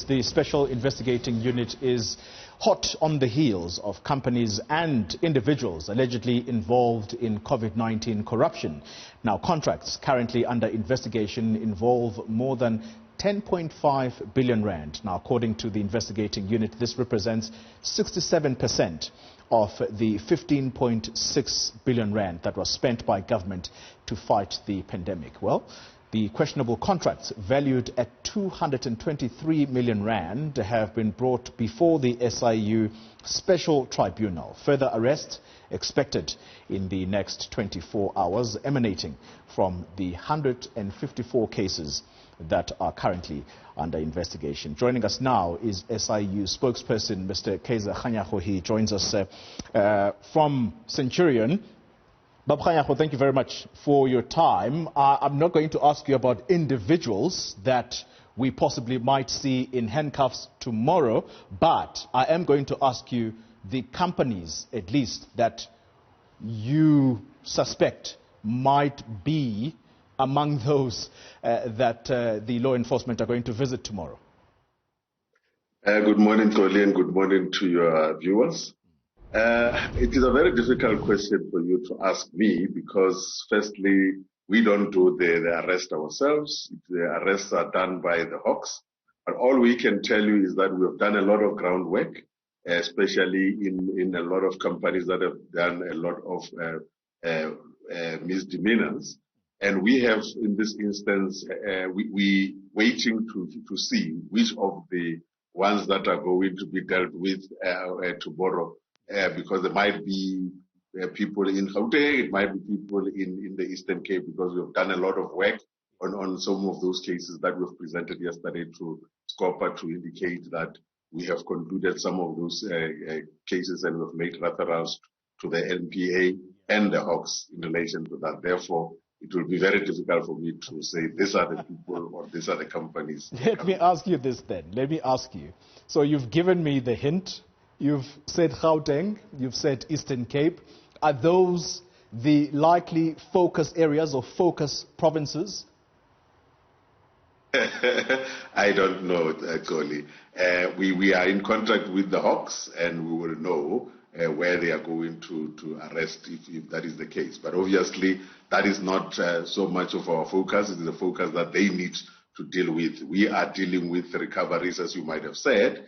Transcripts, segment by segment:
the Special Investigating Unit is hot on the heels of companies and individuals allegedly involved in COVID-19 corruption. Now, contracts currently under investigation involve more than 10.5 billion rand. Now, according to the investigating unit, this represents 67% of the 15.6 billion rand that was spent by government to fight the pandemic. Well, the questionable contracts, valued at 223 million rand, have been brought before the SIU Special Tribunal. Further arrests expected in the next 24 hours, emanating from the 154 cases that are currently under investigation. Joining us now is SIU spokesperson, Mr. Kaizer Kganyago. He joins us from Centurion. Bab Kganyago, thank you very much for your time. I'm not going to ask you about individuals that we possibly might see in handcuffs tomorrow, but I am going to ask you the companies, at least, that you suspect might be among those that the law enforcement are going to visit tomorrow. Good morning, Xoli, and good morning to your viewers. It is a very difficult question for you to ask me because, firstly, we don't do the arrest ourselves. The arrests are done by the Hawks. But all we can tell you is that we have done a lot of groundwork, especially in a lot of companies that have done a lot of misdemeanors. And we have, in this instance, we waiting to see which of the ones that are going to be dealt with tomorrow. Because there might be people in Gauteng, it might be people in the Eastern Cape, because we've done a lot of work on some of those cases that we've presented yesterday to SCOPA to indicate that we have concluded some of those cases, and we've made referrals to the NPA and the Hawks in relation to that. Therefore, it will be very difficult for me to say these are the people or these are the companies. Let me ask you this then. Let me ask you. So you've given me the hint. You've said Gauteng, you've said Eastern Cape. Are those the likely focus areas or focus provinces? I don't know, Xoli. We are in contact with the Hawks, and we will know where they are going to arrest if that is the case. But obviously, that is not so much of our focus. It is a focus that they need to deal with. We are dealing with recoveries, as you might have said.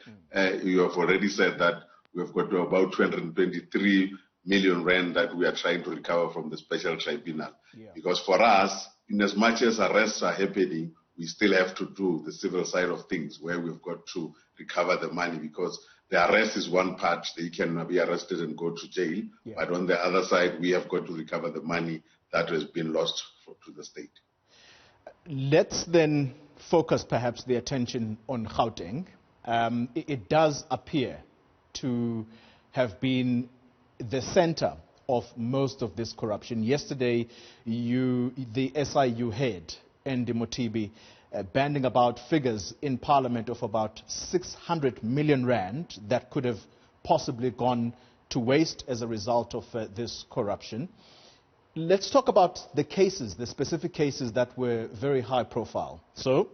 You have already said that we've got to about 223 million rand that we are trying to recover from the special tribunal. Yeah. Because for us, in as much as arrests are happening, we still have to do the civil side of things, where we've got to recover the money, because the arrest is one part. They can be arrested and go to jail. Yeah. But on the other side, we have got to recover the money that has been lost to the state. Let's then focus perhaps the attention on Gauteng. It does appear to have been the center of most of this corruption. Yesterday, the SIU head, Andy Motibi, banding about figures in Parliament of about 600 million rand that could have possibly gone to waste as a result of this corruption. Let's talk about the cases, the specific cases that were very high profile. So,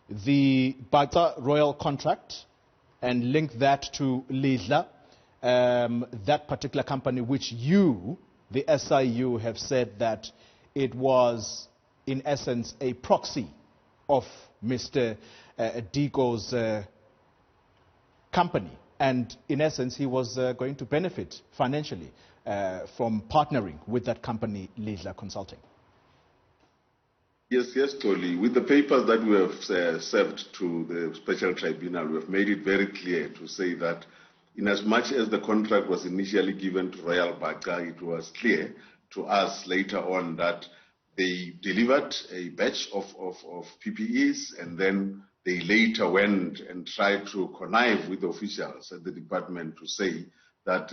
the Bata Royal contract, and link that to Lidla, that particular company which you, the SIU, have said that it was, in essence, a proxy of Mr. Diko's company. And in essence, he was going to benefit financially from partnering with that company, Lidla Consulting. Yes, Xoli. With the papers that we have served to the special tribunal, we have made it very clear to say that in as much as the contract was initially given to Royal Baka, it was clear to us later on that they delivered a batch of PPEs, and then they later went and tried to connive with officials at the department to say that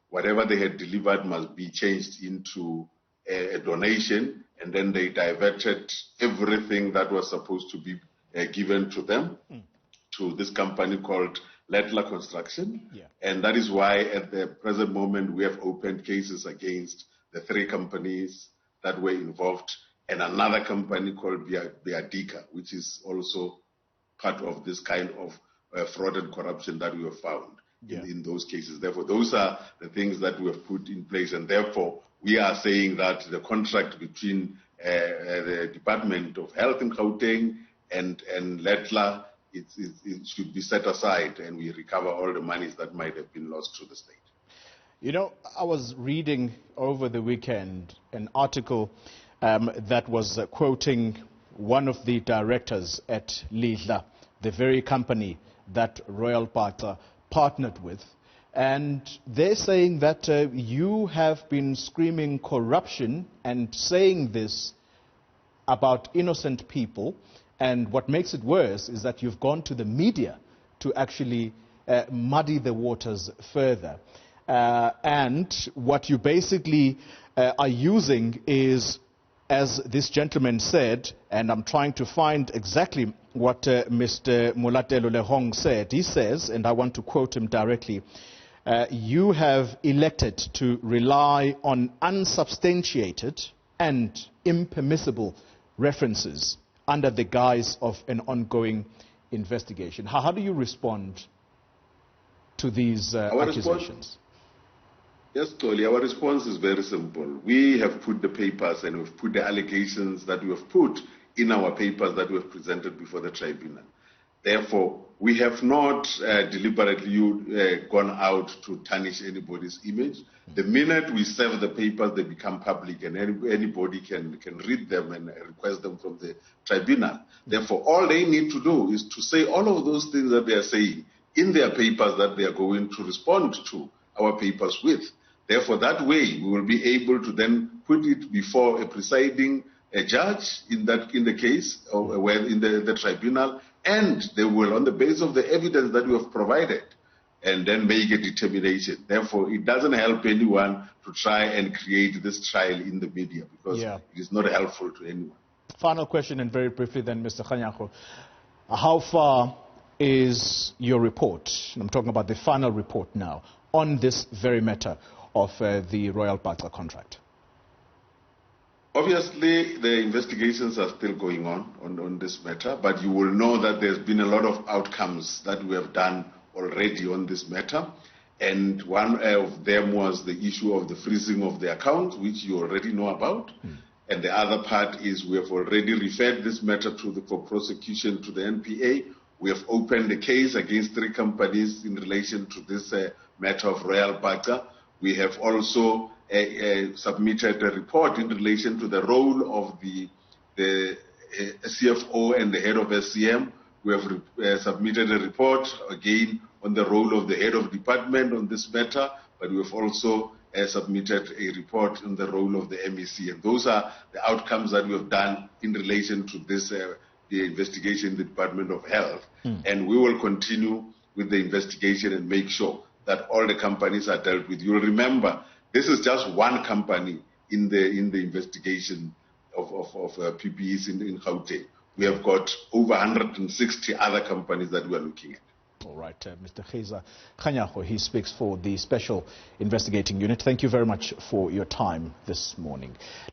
whatever they had delivered must be changed into a donation, and then they diverted everything that was supposed to be given to them to this company called Lidla Construction. Yeah. And that is why at the present moment we have opened cases against the 3 companies that were involved, and another company called Biadika, which is also part of this kind of fraud and corruption that we have found in those cases. Therefore, those are the things that we have put in place, and therefore we are saying that the contract between the Department of Health in Gauteng and Letla, it should be set aside, and we recover all the monies that might have been lost to the state. You know, I was reading over the weekend an article that was quoting one of the directors at Lidla, the very company that Royal Patra partnered with, and they're saying that you have been screaming corruption and saying this about innocent people, and what makes it worse is that you've gone to the media to actually muddy the waters further. And what you basically are using is, as this gentleman said, and I'm trying to find exactly what Mr. Mulatelo Lehong said. He says, and I want to quote him directly, you have elected to rely on unsubstantiated and impermissible references under the guise of an ongoing investigation. How do you respond to these accusations? Yes, Xoli, our response is very simple. We have put the papers and we've put the allegations that we have put in our papers that we have presented before the tribunal. Therefore, we have not deliberately gone out to tarnish anybody's image. The minute we serve the papers, they become public, and anybody can read them and request them from the tribunal. Therefore, all they need to do is to say all of those things that they are saying in their papers that they are going to respond to our papers with. Therefore, that way we will be able to then put it before a presiding judge in the case, or in the tribunal, and they will, on the basis of the evidence that we have provided, and then make a determination. Therefore, it doesn't help anyone to try and create this trial in the media, because it is not helpful to anyone. Final question, and very briefly then, Mr. Kganyago. How far is your report, and I'm talking about the final report now, on this very matter of the Royal Patra contract? Obviously, the investigations are still going on this matter, but you will know that there's been a lot of outcomes that we have done already on this matter. And one of them was the issue of the freezing of the account, which you already know about. And the other part is we have already referred this matter for prosecution to the NPA. We have opened a case against 3 companies in relation to this matter of Royal Patra. We have also submitted a report in relation to the role of the CFO and the head of SCM. We have submitted a report again on the role of the head of department on this matter, but we have also submitted a report on the role of the MEC. And those are the outcomes that we have done in relation to this the investigation in the Department of Health. And we will continue with the investigation and make sure that all the companies are dealt with. You'll remember, this is just one company in the investigation of PPEs in Gauteng. We have got over 160 other companies that we are looking at. All right, Mr. Kaizer Kganyago, he speaks for the Special Investigating Unit. Thank you very much for your time this morning.